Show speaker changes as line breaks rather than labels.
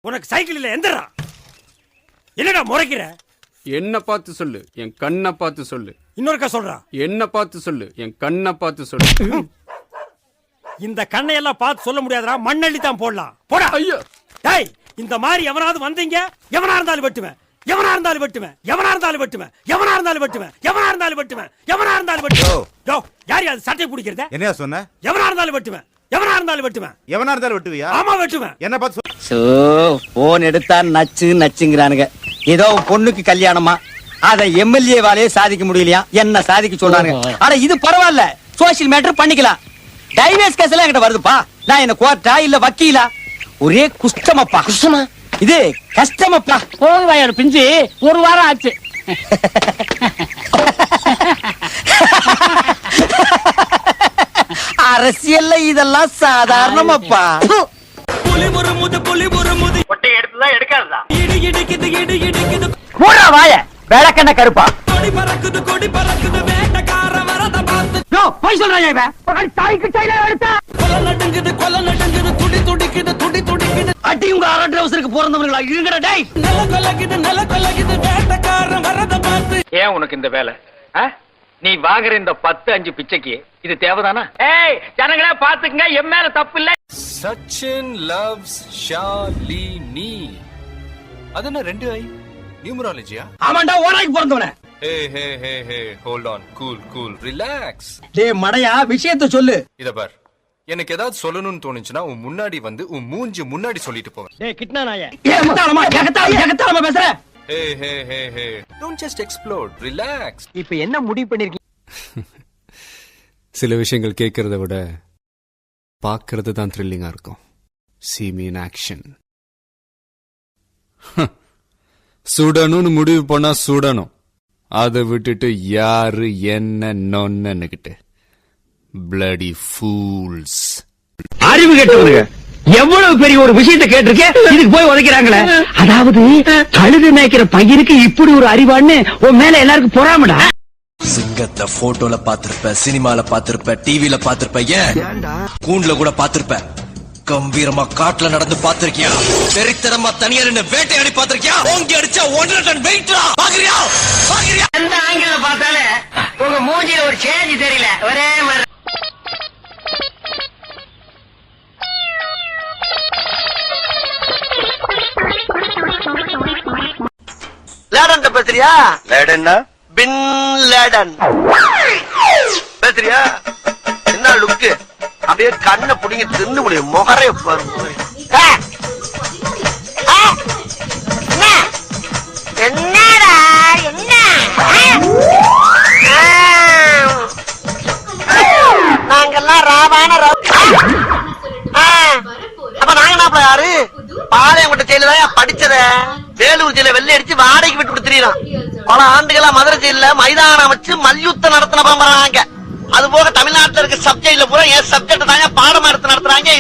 உனக்கு சைக்கிள் இல்ல எந்திரா. என்னடா முறைக்கிற?
என்ன பார்த்து சொல்லு, என் கண்ணை பார்த்து சொல்லு.
இன்னொருக்கா சொல்றா.
என்ன பார்த்து சொல்லு, என் கண்ணை பார்த்து சொல்லு.
இந்த கண்ணை எல்லாம் பார்த்து சொல்ல முடியாதுடா, மண்ணள்ளி தான் போடலாம். போடா.
ஐயோ
டேய், இந்த மாதிரி எவனாவது வந்தீங்க, எவனா இருந்தாலும் வெட்டுவேன், எவனா இருந்தாலும் வெட்டுவேன், எவனா இருந்தாலும் வெட்டுவேன், எவனா இருந்தாலும் வெட்டுவேன், எவனா இருந்தாலும் வெட்டுவேன், எவனா இருந்தாலும் வெட்டுவேன். டோ, யார் அது சட்டை பிடிக்கிறத?
என்னையா சொன்ன?
எவனா இருந்தாலும் வெட்டுவேன், எவனா இருந்தாலும் வெட்டுவேன்.
எவனா இருந்தாலும் வெட்டுவியா?
ஆமா வெட்டுவேன்.
என்ன பார்த்து
சோ போன் எடுத்தா நச்சு நச்சுங்கிறானுங்க. ஏதோ பொண்ணுக்கு கல்யாணமா, அத எம்எல்ஏ வாலையே சாதிக்க முடியலையா, என்ன சாதிக்க சொல்றானுங்க. ஆனா இது பரவாயில்ல, சோசியல் மேட்டர் பண்ணிக்கலாம். டைவர்ஸ் கேஸ் எல்லாம் என்கிட்ட வருதுப்பா. நான் என்ன கோர்ட்டா இல்ல வக்கீலா? ஒரே குஷ்டமப்பா. குஷ்டமா? இது கஷ்டமப்பா.
போங்க பிஞ்சு, ஒரு வாரம் ஆச்சு.
அரசியல்ல இதெல்லாம் சாதாரணமாப்பா. வாய விளக்கண்ண கருப்பா. போய் சொல்றாங்க. அடி உங்க அரை ட்ரவுசருக்கு பிறந்தவங்களா இருங்கடா டேய்.
ஏன் உனக்கு இந்த வேலை? நீ வாங்குற இந்த 10-5 பிச்சைக்கு இது தேவைதானா? ஏய் ஜனங்களே பாத்துக்கங்க, என் மேல தப்பு இல்ல.
சச்சின் லவ்ஸ் ஷாலினி. அது என்ன 2 ஐ நியூமராலஜியா?
ஆமாண்டா, ஓராய்க்கு பிறந்தவனே.
Hey hey hey hey hold on, cool cool, relax.
டேய் மடையா, விஷயத்தை சொல்லு.
இத பார், எனக்கு ஏதாவது சொல்லணும்னு தோணுச்சுன்னா உன் முன்னாடி வந்து உன் மூஞ்சி முன்னாடி சொல்லிட்டு போவேன்.
டேய் கிட்னா நாயே, ஏகத்தாளமா ஏகத்தாளமா பேசுற.
Hey hey hey hey don't just explore, relax.
இப்போ என்ன முடிவு பண்ணிருக்கீங்க?
சில விஷயங்கள் கேட்கறத விட பார்க்கறது தான் த்ரில்லிங்கா இருக்கும். See me in action. சுடணும்னு முடிவு பண்ணா சுடணும். அதை விட்டுட்டு யாரு என்ன நொன்னுகிட்டு bloody fools.
அறிவு கேட்டவனுங்க எவ்வளவு பெரிய ஒரு விஷயத்தை கேட்டிருக்கேன், இதுக்கு போய் உதைக்கிறாங்களே. அதாவது கழுது மேய்க்கிற பையனுக்கு இப்படி ஒரு அறிவான்னு உன் மேல எல்லாருக்கும் பொறாமடா.
சிங்கத்தை போட்டோல பாத்திருப்ப, சினிமால பாத்திருப்ப, டிவில பாத்திருப்ப, ஏன் கூண்டுல கூட பாத்திருப்ப. கம்பீரமா காட்டுல நடந்து பாத்திருக்கியா? வெறித்தனமா தனியா நின்னு வேட்டையாடி பாத்திருக்கியா? ஓங்கி அடிச்சா 1 டன் வெயிட்ரா. பாக்குறியா? பாக்குறியா?
எந்த ஆங்கில பார்த்தாலே உங்க மூஞ்சில ஒரு சேஞ்ச் தெரியல. ஒரே மாதிரி லேடன் பேசுறியா?
லேடன்னா
பின் லேடன்
பேசுறியா? என்ன லுக்கு? அப்படியே கண்ணை புடிங்க தின்னு முடியும். முகரைய பாருங்க.
என்னடா என்ன நாங்கெல்லாம் ராவான அப்ப நாங்க என்ன யாரு? பாளையங்கோட்டை ஜெயில படிச்சத வேலூர் ஜெயில வெள்ளை அடிச்சு வாடகைக்கு விட்டு கொடுத்துறான். பல ஆண்டுகளா மதுரை ஜெயில மைதானம் வச்சு மல்யுத்தம் நடத்தின பரம்பராங்க. அது போக தமிழ்நாட்டுல இருக்க சப்ஜெக்ட்ல பூரா என் சப்ஜெக்ட் தாங்க பாடமா எடுத்து நடத்துறாங்க.